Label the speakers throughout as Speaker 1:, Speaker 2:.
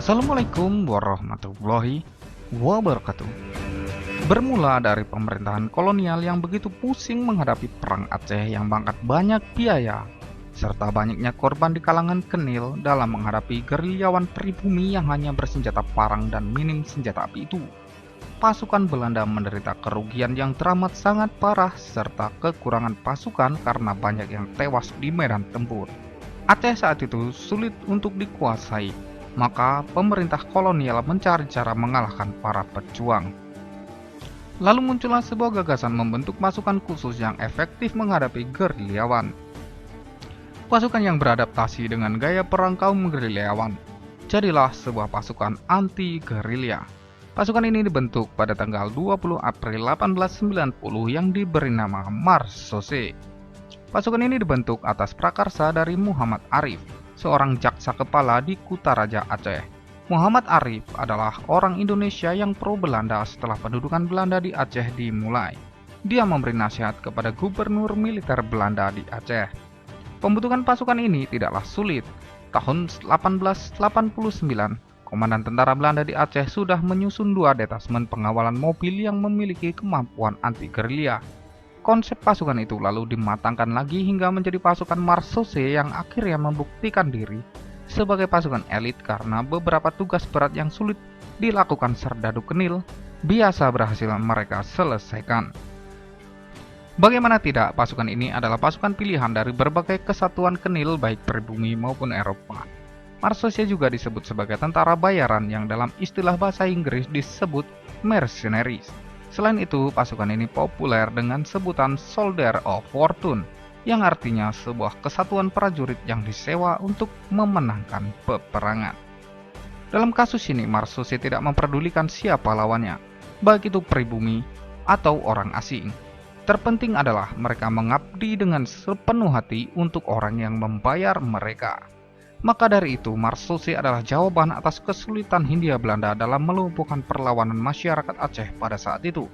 Speaker 1: Assalamualaikum warahmatullahi wabarakatuh. Bermula dari pemerintahan kolonial yang begitu pusing menghadapi perang Aceh yang mengangkat banyak biaya, serta banyaknya korban di kalangan Kenil dalam menghadapi gerilyawan pribumi yang hanya bersenjata parang dan minim senjata api itu, pasukan Belanda menderita kerugian yang teramat sangat parah serta kekurangan pasukan karena banyak yang tewas di medan tempur. Aceh saat itu sulit untuk dikuasai, maka pemerintah kolonial mencari cara mengalahkan para pejuang. Lalu muncullah sebuah gagasan membentuk pasukan khusus yang efektif menghadapi gerilyawan. Pasukan yang beradaptasi dengan gaya perang kaum gerilyawan. Jadilah sebuah pasukan anti-gerilya. Pasukan ini dibentuk pada tanggal 20 April 1890 yang diberi nama Marsose. Pasukan ini dibentuk atas prakarsa dari Muhammad Arif, seorang jaksa kepala di Kutaraja Aceh. Muhammad Arif adalah orang Indonesia yang pro Belanda setelah pendudukan Belanda di Aceh dimulai. Dia memberi nasihat kepada gubernur militer Belanda di Aceh. Pembentukan pasukan ini tidaklah sulit. Tahun 1889, Komandan Tentara Belanda di Aceh sudah menyusun 2 detasmen pengawalan mobil yang memiliki kemampuan anti-gerilya. Konsep pasukan itu lalu dimatangkan lagi hingga menjadi pasukan Marsose yang akhirnya membuktikan diri sebagai pasukan elit karena beberapa tugas berat yang sulit dilakukan Serdadu Kenil biasa berhasil mereka selesaikan. Bagaimana tidak, pasukan ini adalah pasukan pilihan dari berbagai kesatuan Kenil baik pribumi maupun Eropa. Marsose juga disebut sebagai tentara bayaran yang dalam istilah bahasa Inggris disebut mercenaries. Selain itu, pasukan ini populer dengan sebutan Soldier of Fortune, yang artinya sebuah kesatuan prajurit yang disewa untuk memenangkan peperangan. Dalam kasus ini, Marsose tidak memperdulikan siapa lawannya, baik itu pribumi atau orang asing. Terpenting adalah mereka mengabdi dengan sepenuh hati untuk orang yang membayar mereka. Maka dari itu, Marsose adalah jawaban atas kesulitan Hindia Belanda dalam melumpuhkan perlawanan masyarakat Aceh pada saat itu.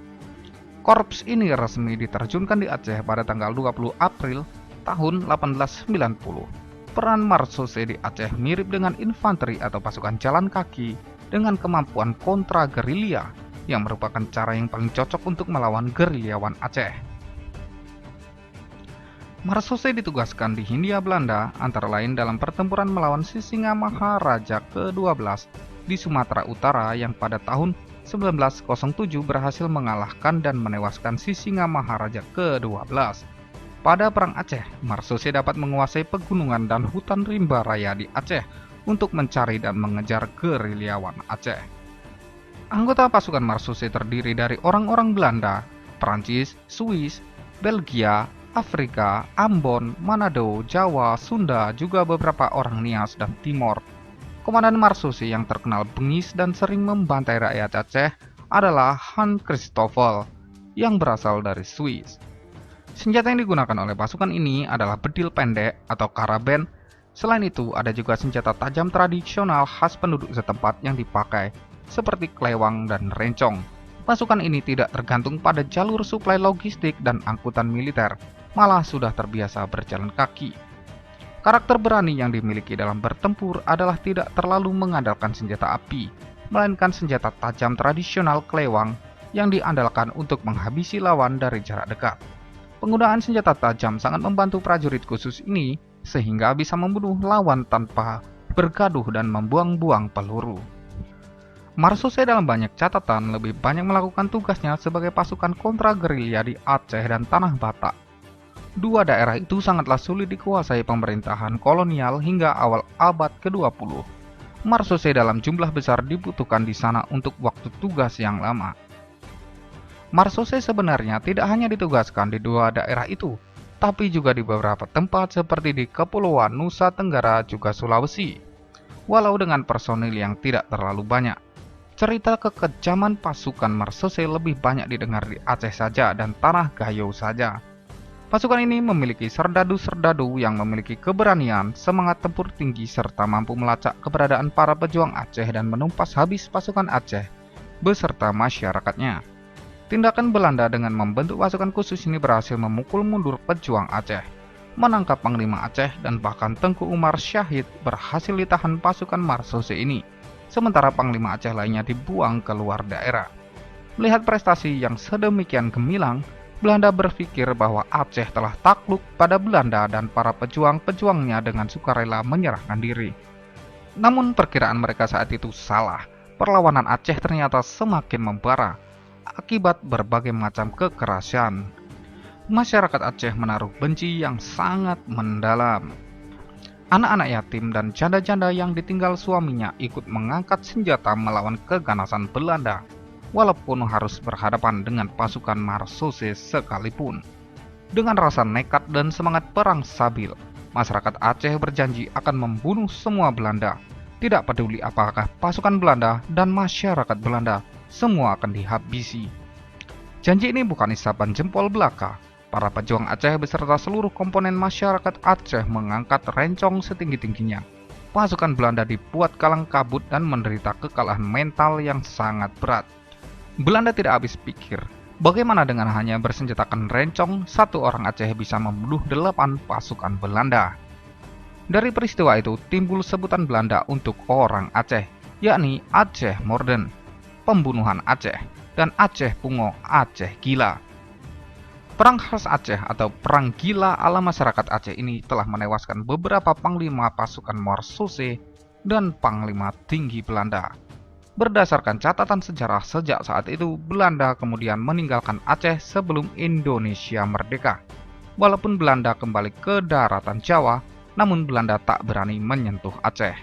Speaker 1: Korps ini resmi diterjunkan di Aceh pada tanggal 20 April tahun 1890. Peran Marsose di Aceh mirip dengan infanteri atau pasukan jalan kaki dengan kemampuan kontra gerilya, yang merupakan cara yang paling cocok untuk melawan gerilyawan Aceh. Marsose ditugaskan di Hindia Belanda antara lain dalam pertempuran melawan Sisingamaraja ke-12 di Sumatera Utara yang pada tahun 1907 berhasil mengalahkan dan menewaskan Sisingamaraja ke-12. Pada Perang Aceh, Marsose dapat menguasai pegunungan dan hutan rimba raya di Aceh untuk mencari dan mengejar gerilyawan Aceh. Anggota pasukan Marsose terdiri dari orang-orang Belanda, Prancis, Swiss, Belgia, Afrika, Ambon, Manado, Jawa, Sunda, juga beberapa orang Nias dan Timor. Komandan Marsose yang terkenal bengis dan sering membantai rakyat Aceh adalah Hans Christoffel yang berasal dari Swiss. Senjata yang digunakan oleh pasukan ini adalah bedil pendek atau karaben. Selain itu, ada juga senjata tajam tradisional khas penduduk setempat yang dipakai, seperti klewang dan rencong. Pasukan ini tidak tergantung pada jalur suplai logistik dan angkutan militer, malah sudah terbiasa berjalan kaki. Karakter berani yang dimiliki dalam bertempur adalah tidak terlalu mengandalkan senjata api, melainkan senjata tajam tradisional klewang yang diandalkan untuk menghabisi lawan dari jarak dekat. Penggunaan senjata tajam sangat membantu prajurit khusus ini sehingga bisa membunuh lawan tanpa bergaduh dan membuang-buang peluru. Marsose dalam banyak catatan lebih banyak melakukan tugasnya sebagai pasukan kontra gerilya di Aceh dan Tanah Batak. 2 daerah itu sangatlah sulit dikuasai pemerintahan kolonial hingga awal abad ke-20. Marsose dalam jumlah besar dibutuhkan di sana untuk waktu tugas yang lama. Marsose sebenarnya tidak hanya ditugaskan di 2 daerah itu, tapi juga di beberapa tempat seperti di Kepulauan Nusa Tenggara juga Sulawesi. Walau dengan personil yang tidak terlalu banyak, cerita kekejaman pasukan Marsose lebih banyak didengar di Aceh saja dan Tanah Gayo saja. Pasukan ini memiliki serdadu-serdadu yang memiliki keberanian, semangat tempur tinggi, serta mampu melacak keberadaan para pejuang Aceh dan menumpas habis pasukan Aceh beserta masyarakatnya. Tindakan Belanda dengan membentuk pasukan khusus ini berhasil memukul mundur pejuang Aceh, menangkap Panglima Aceh, dan bahkan Tengku Umar Syahid berhasil ditahan pasukan Marsose ini. sementara Panglima Aceh lainnya dibuang ke luar daerah. Melihat prestasi yang sedemikian gemilang, Belanda berpikir bahwa Aceh telah takluk pada Belanda dan para pejuang-pejuangnya dengan sukarela menyerahkan diri. Namun perkiraan mereka saat itu salah. Perlawanan Aceh ternyata semakin membara akibat berbagai macam kekerasan. Masyarakat Aceh menaruh benci yang sangat mendalam. Anak-anak yatim dan janda-janda yang ditinggal suaminya ikut mengangkat senjata melawan keganasan Belanda, walaupun harus berhadapan dengan pasukan Marsuce sekalipun. Dengan rasa nekat dan semangat perang sabil, masyarakat Aceh berjanji akan membunuh semua Belanda. Tidak peduli apakah pasukan Belanda dan masyarakat Belanda, semua akan dihabisi. Janji ini bukan isapan jempol belaka. Para pejuang Aceh beserta seluruh komponen masyarakat Aceh mengangkat rencong setinggi-tingginya. Pasukan Belanda dibuat kalang kabut dan menderita kekalahan mental yang sangat berat. Belanda tidak habis pikir, bagaimana dengan hanya bersenjatakan rencong, satu orang Aceh bisa membunuh 8 pasukan Belanda. Dari peristiwa itu timbul sebutan Belanda untuk orang Aceh, yakni Aceh Morden, pembunuhan Aceh, dan Aceh Pungo, Aceh Gila. Perang khas Aceh atau Perang Gila ala masyarakat Aceh ini telah menewaskan beberapa panglima pasukan Marsuce dan panglima tinggi Belanda. Berdasarkan catatan sejarah sejak saat itu, Belanda kemudian meninggalkan Aceh sebelum Indonesia merdeka. Walaupun Belanda kembali ke daratan Jawa, namun Belanda tak berani menyentuh Aceh.